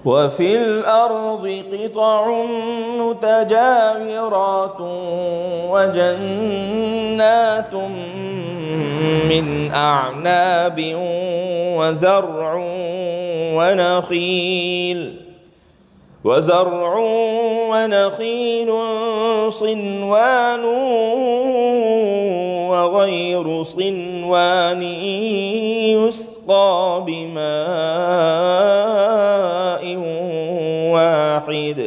وفي الأرض قطع متجاورات وجنات من أعناب وزرع ونخيل صنوان وغير صنوان يسقى بماء واحد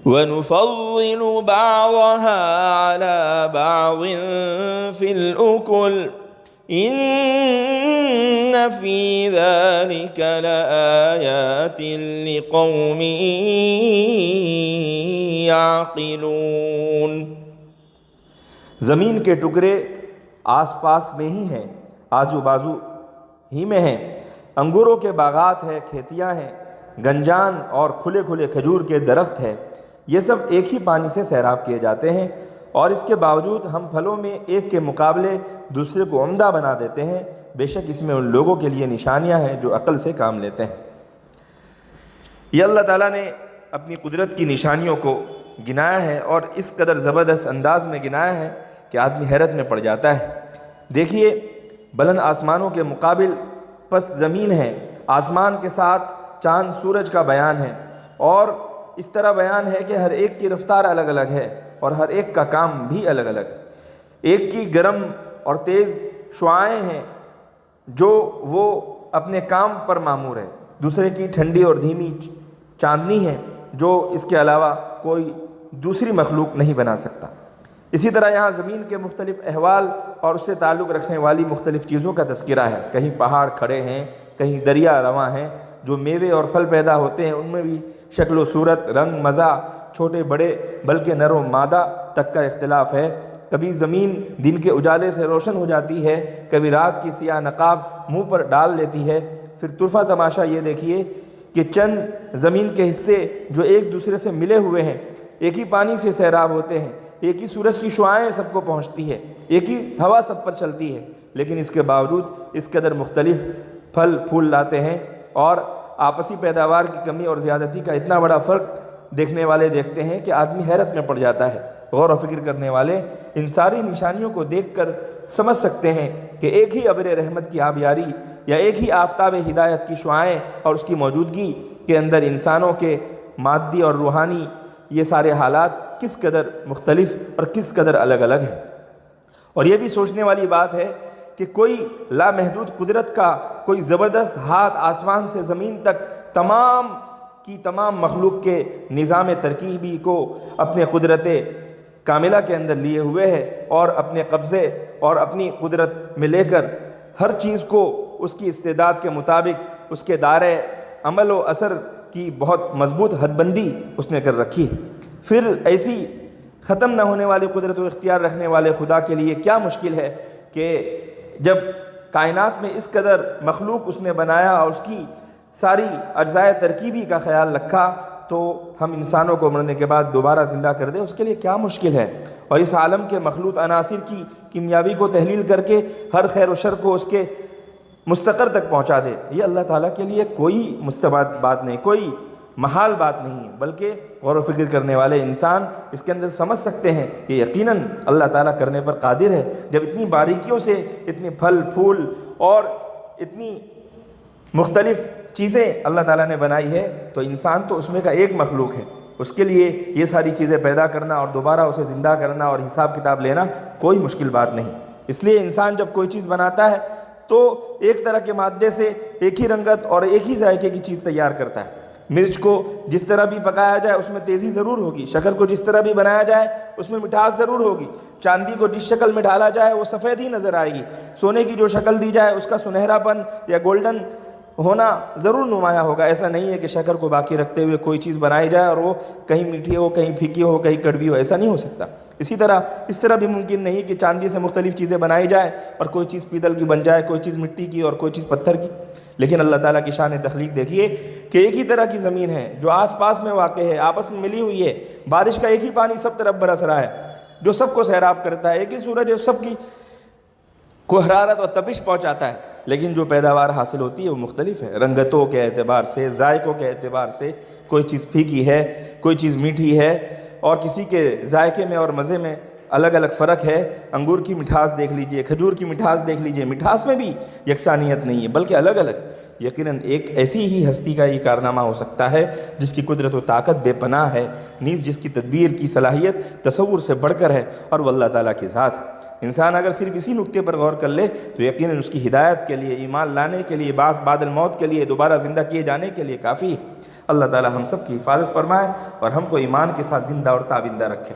ونفضل بعضها على بعض في الأكل إن في ذلك لآيات لقوم يعقلون۔ زمین کے ٹکڑے آس پاس میں ہی ہیں، آزو بازو ہی میں ہیں، انگوروں کے باغات ہیں، کھیتیاں ہیں، گنجان اور کھلے کھلے کھجور کے درخت ہیں۔ یہ سب ایک ہی پانی سے سیراب کیے جاتے ہیں، اور اس کے باوجود ہم پھلوں میں ایک کے مقابلے دوسرے کو عمدہ بنا دیتے ہیں۔ بے شک اس میں ان لوگوں کے لیے نشانیاں ہیں جو عقل سے کام لیتے ہیں۔ یہ اللہ تعالیٰ نے اپنی قدرت کی نشانیوں کو گنایا ہے، اور اس قدر زبردست انداز میں گنایا ہے کہ آدمی حیرت میں پڑ جاتا ہے۔ دیکھیے، بلند آسمانوں کے مقابل پس زمین ہے، آسمان کے ساتھ چاند سورج کا بیان ہے، اور اس طرح بیان ہے کہ ہر ایک کی رفتار الگ الگ ہے اور ہر ایک کا کام بھی الگ الگ ہے۔ ایک کی گرم اور تیز شعاعیں ہیں جو وہ اپنے کام پر مامور ہے، دوسرے کی ٹھنڈی اور دھیمی چاندنی ہے جو اس کے علاوہ کوئی دوسری مخلوق نہیں بنا سکتا۔ اسی طرح یہاں زمین کے مختلف احوال اور اس سے تعلق رکھنے والی مختلف چیزوں کا تذکرہ ہے۔ کہیں پہاڑ کھڑے ہیں، کہیں دریا رواں ہیں، جو میوے اور پھل پیدا ہوتے ہیں ان میں بھی شکل و صورت، رنگ، مزہ، چھوٹے بڑے بلکہ نر و مادہ تک کا اختلاف ہے۔ کبھی زمین دن کے اجالے سے روشن ہو جاتی ہے، کبھی رات کی سیاہ نقاب منہ پر ڈال لیتی ہے۔ پھر طرفہ تماشا یہ دیکھیے کہ چند زمین کے حصے جو ایک دوسرے سے ملے ہوئے ہیں، ایک ہی پانی سے سیراب ہوتے ہیں، ایک ہی سورج کی شعاعیں سب کو پہنچتی ہے، ایک ہی ہوا سب پر چلتی ہے، لیکن اس کے باوجود اس قدر مختلف پھل پھول لاتے ہیں، اور آپسی پیداوار کی کمی اور زیادتی کا اتنا بڑا فرق دیکھنے والے دیکھتے ہیں کہ آدمی حیرت میں پڑ جاتا ہے۔ غور و فکر کرنے والے ان ساری نشانیوں کو دیکھ کر سمجھ سکتے ہیں کہ ایک ہی ابر رحمت کی آبیاری یا ایک ہی آفتاب ہدایت کی شعاعیں اور اس کی موجودگی کے اندر انسانوں کے مادی اور روحانی یہ سارے حالات کس قدر مختلف اور کس قدر الگ الگ ہیں۔ اور یہ بھی سوچنے والی بات ہے کہ کوئی لامحدود قدرت کا کوئی زبردست ہاتھ آسمان سے زمین تک تمام کی تمام مخلوق کے نظام ترکیبی کو اپنے قدرت کاملہ کے اندر لیے ہوئے ہے، اور اپنے قبضے اور اپنی قدرت میں لے کر ہر چیز کو اس کی استعداد کے مطابق اس کے دائرۂ عمل و اثر کی بہت مضبوط حد بندی اس نے کر رکھی ہے۔ پھر ایسی ختم نہ ہونے والی قدرت و اختیار رکھنے والے خدا کے لیے کیا مشکل ہے کہ جب کائنات میں اس قدر مخلوق اس نے بنایا اور اس کی ساری اجزائے ترکیبی کا خیال رکھا، تو ہم انسانوں کو مرنے کے بعد دوبارہ زندہ کر دے، اس کے لیے کیا مشکل ہے؟ اور اس عالم کے مخلوط عناصر کی کیمیاوی کو تحلیل کر کے ہر خیر و شر کو اس کے مستقر تک پہنچا دے، یہ اللہ تعالیٰ کے لیے کوئی مستبعد بات نہیں، کوئی محال بات نہیں، بلکہ غور و فکر کرنے والے انسان اس کے اندر سمجھ سکتے ہیں کہ یقیناً اللہ تعالیٰ کرنے پر قادر ہے۔ جب اتنی باریکیوں سے اتنے پھل پھول اور اتنی مختلف چیزیں اللہ تعالیٰ نے بنائی ہے، تو انسان تو اس میں کا ایک مخلوق ہے، اس کے لیے یہ ساری چیزیں پیدا کرنا اور دوبارہ اسے زندہ کرنا اور حساب کتاب لینا کوئی مشکل بات نہیں۔ اس لیے انسان جب کوئی چیز بناتا ہے تو ایک طرح کے مادے سے ایک ہی رنگت اور ایک ہی ذائقے کی چیز تیار کرتا ہے۔ مرچ کو جس طرح بھی پکایا جائے اس میں تیزی ضرور ہوگی، شکر کو جس طرح بھی بنایا جائے اس میں مٹھاس ضرور ہوگی، چاندی کو جس شکل میں ڈالا جائے وہ سفید ہی نظر آئے گی، سونے کی جو شکل دی جائے اس کا سنہرا پن یا گولڈن ہونا ضرور نمایاں ہوگا۔ ایسا نہیں ہے کہ شکر کو باقی رکھتے ہوئے کوئی چیز بنائی جائے اور وہ کہیں میٹھی ہو، کہیں پھیکی ہو، کہیں کڑوی ہو، ایسا نہیں ہو سکتا۔ اس طرح بھی ممکن نہیں کہ چاندی سے مختلف چیزیں بنائی جائیں اور کوئی چیز پیتل کی بن جائے، کوئی چیز مٹی کی اور کوئی چیز پتھر کی۔ لیکن اللہ تعالیٰ کی شان تخلیق دیکھیے کہ ایک ہی طرح کی زمین ہے جو آس پاس میں واقع ہے، آپس میں ملی ہوئی ہے، بارش کا ایک ہی پانی سب طرف برس رہا ہے جو سب کو سیراب کرتا ہے، ایک ہی سورج جو سب کی کو حرارت اور تپش پہنچاتا ہے، لیکن جو پیداوار حاصل ہوتی ہے وہ مختلف ہے، رنگتوں کے اعتبار سے، ذائقوں کے اعتبار سے، کوئی چیز پھیکی ہے، کوئی چیز میٹھی ہے، اور کسی کے ذائقے میں اور مزے میں الگ الگ فرق ہے۔ انگور کی مٹھاس دیکھ لیجئے، کھجور کی مٹھاس دیکھ لیجئے، مٹھاس میں بھی یکسانیت نہیں ہے بلکہ الگ الگ۔ یقیناً ایک ایسی ہی ہستی کا یہ کارنامہ ہو سکتا ہے جس کی قدرت و طاقت بے پناہ ہے، نیز جس کی تدبیر کی صلاحیت تصور سے بڑھ کر ہے، اور وہ اللہ تعالیٰ کی ذات ہے۔ انسان اگر صرف اسی نقطے پر غور کر لے تو یقیناً اس کی ہدایت کے لیے، ایمان لانے کے لیے، بعد الموت کے لیے، دوبارہ زندہ کیے جانے کے لیے کافی ہے۔ اللہ تعالیٰ ہم سب کی حفاظت فرمائے اور ہم کو ایمان کے ساتھ زندہ اور تابندہ رکھے۔